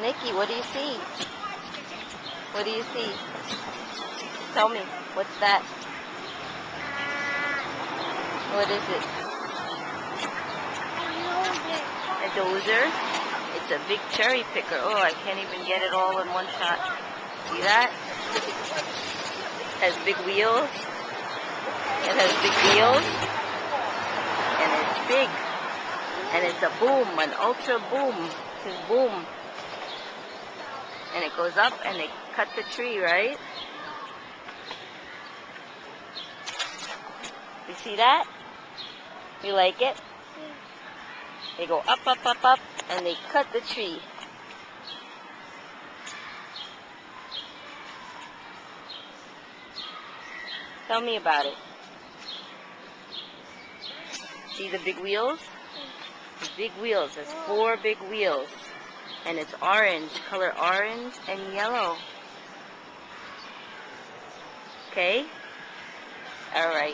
Nikki, what do you see? What do you see? Tell me. What's that? What is it? A dozer? It's a big cherry picker. Oh, I can't even get it all in one shot. See that? Has big wheels. It has big wheels. And it's big. And it's a boom, an ultra boom. It's boom. And it goes up and they cut the tree, right? You see that? You like it? They go up, up, up, up, and they cut the tree. Tell me about it. See the big wheels? The big wheels. There's 4 big wheels. And it's orange, color orange and yellow. Okay? Alright.